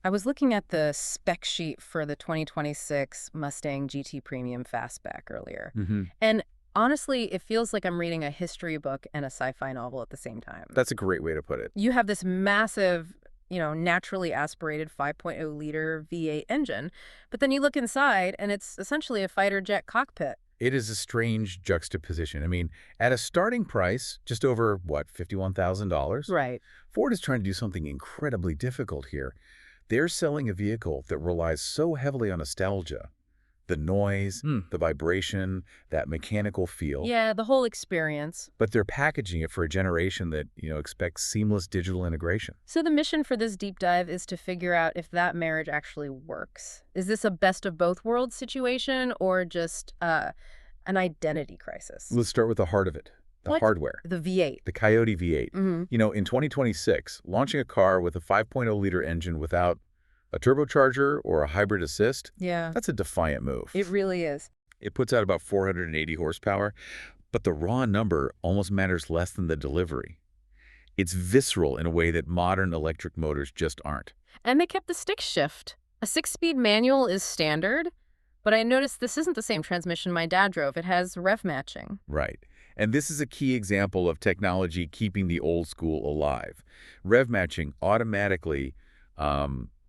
I was looking at the spec sheet for the 2026 Mustang GT Premium Fastback earlier. Hmm. And honestly, it feels like I'm reading a history book and a sci-fi novel at the same time. That's a great way to put it. You have this massive, naturally aspirated 5.0-liter V8 engine, but then you look inside and it's essentially a fighter jet cockpit. It is a strange juxtaposition. I mean, at a starting price, just over, what, $51,000? Right. Ford is trying to do something incredibly difficult here. They're selling a vehicle that relies so heavily on nostalgia. The noise, the vibration, that mechanical feel. Yeah, the whole experience. But they're packaging it for a generation that, expects seamless digital integration. So the mission for this deep dive is to figure out if that marriage actually works. Is this a best of both worlds situation or just an identity crisis? Let's start with the heart of it, the What? hardware. The V8. The Coyote V8. Mm-hmm. In 2026, launching a car with a 5.0-liter engine without a turbocharger or a hybrid assist, Yeah, that's a defiant move. it really is. It puts out about 480 horsepower, but the raw number almost matters less than the delivery. It's visceral in a way that modern electric motors just aren't. And they kept the stick shift. A 6-speed manual is standard, but I noticed this isn't the same transmission my dad drove. It has rev matching. Right. And this is a key example of technology keeping the old school alive. Rev matching automatically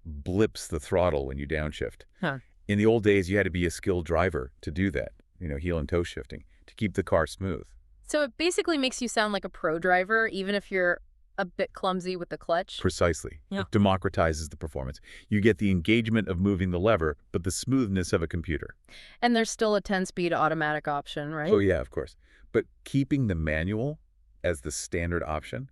blips the throttle when you downshift. Huh. In the old days, you had to be a skilled driver to do that, heel and toe shifting, to keep the car smooth. So it basically makes you sound like a pro driver, even if you're a bit clumsy with the clutch. Precisely. Yeah. It democratizes the performance. You get the engagement of moving the lever, but the smoothness of a computer. And there's still a 10-speed automatic option, right? Oh, yeah, of course. But keeping the manual as the standard option,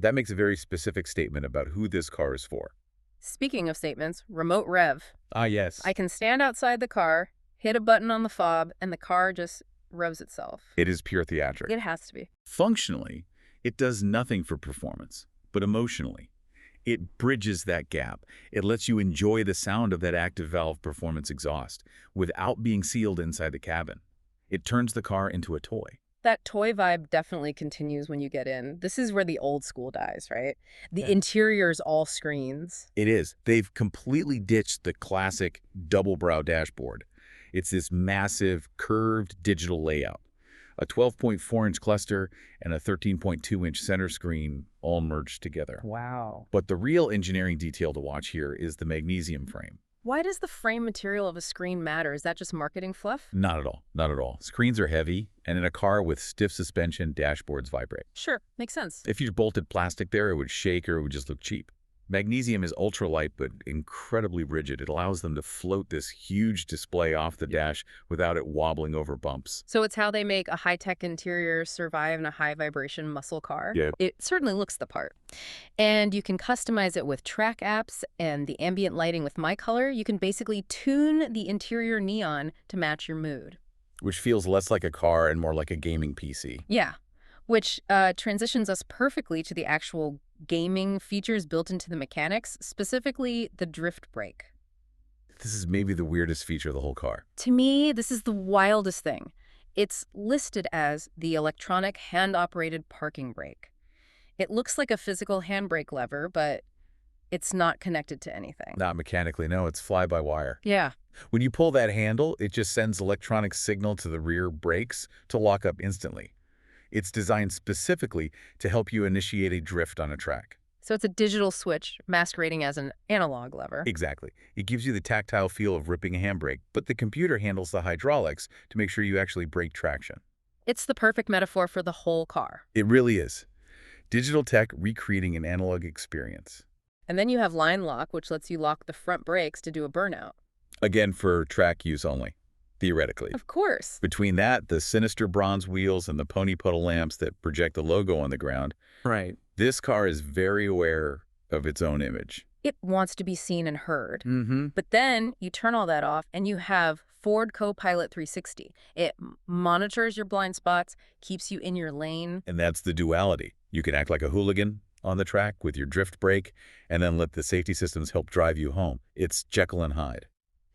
that makes a very specific statement about who this car is for. Speaking of statements, remote rev. Ah, yes. I can stand outside the car, hit a button on the fob, and the car just revs itself. It is pure theatrics. It has to be. Functionally, it does nothing for performance, but emotionally, it bridges that gap. It lets you enjoy the sound of that active valve performance exhaust without being sealed inside the cabin. It turns the car into a toy. That toy vibe definitely continues when you get in. This is where the old school dies, right? The Yeah. interior's all screens. It is. They've completely ditched the classic double-brow dashboard. It's this massive, curved digital layout. A 12.4-inch cluster and a 13.2-inch center screen all merged together. Wow. But the real engineering detail to watch here is the magnesium frame. Why does the frame material of a screen matter? Is that just marketing fluff? Not at all. Not at all. Screens are heavy, and in a car with stiff suspension, dashboards vibrate. Sure, makes sense. If you bolted plastic there, it would shake or it would just look cheap. Magnesium is ultralight but incredibly rigid. It allows them to float this huge display off the dash without it wobbling over bumps. So it's how they make a high-tech interior survive in a high-vibration muscle car. Yeah. It certainly looks the part. And you can customize it with track apps and the ambient lighting with My Color. You can basically tune the interior neon to match your mood. Which feels less like a car and more like a gaming PC. Yeah, which transitions us perfectly to the actual gaming features built into the mechanics, specifically the drift brake. This is maybe the weirdest feature of the whole car. To me, this is the wildest thing. It's listed as the electronic hand-operated parking brake. It looks like a physical handbrake lever, but it's not connected to anything. Not mechanically, no, it's fly-by-wire. Yeah. When you pull that handle, it just sends electronic signal to the rear brakes to lock up instantly. It's designed specifically to help you initiate a drift on a track. So it's a digital switch masquerading as an analog lever. Exactly. It gives you the tactile feel of ripping a handbrake, but the computer handles the hydraulics to make sure you actually break traction. It's the perfect metaphor for the whole car. It really is. Digital tech recreating an analog experience. And then you have line lock, which lets you lock the front brakes to do a burnout. Again, for track use only, theoretically. Of course. Between that, the sinister bronze wheels and the pony puddle lamps that project the logo on the ground, Right. this car is very aware of its own image. It wants to be seen and heard. Mm-hmm. But then you turn all that off and you have Ford Copilot 360. It monitors your blind spots, keeps you in your lane. And that's the duality. You can act like a hooligan on the track with your drift brake and then let the safety systems help drive you home. It's Jekyll and Hyde.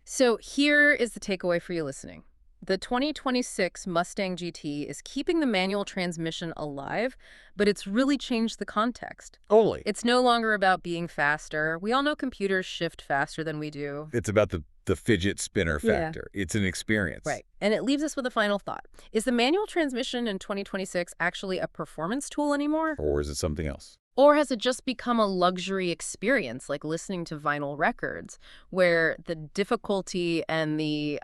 So here is the takeaway for you listening. The 2026 Mustang GT is keeping the manual transmission alive, but it's really changed the context. Only. It's no longer about being faster. We all know computers shift faster than we do. It's about the fidget spinner Yeah. factor. It's an experience. Right. And it leaves us with a final thought. Is the manual transmission in 2026 actually a performance tool anymore? Or is it something else? Or has it just become a luxury experience, like listening to vinyl records, where the difficulty and the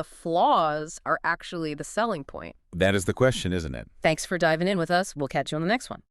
flaws are actually the selling point? That is the question, isn't it? Thanks for diving in with us. We'll catch you on the next one.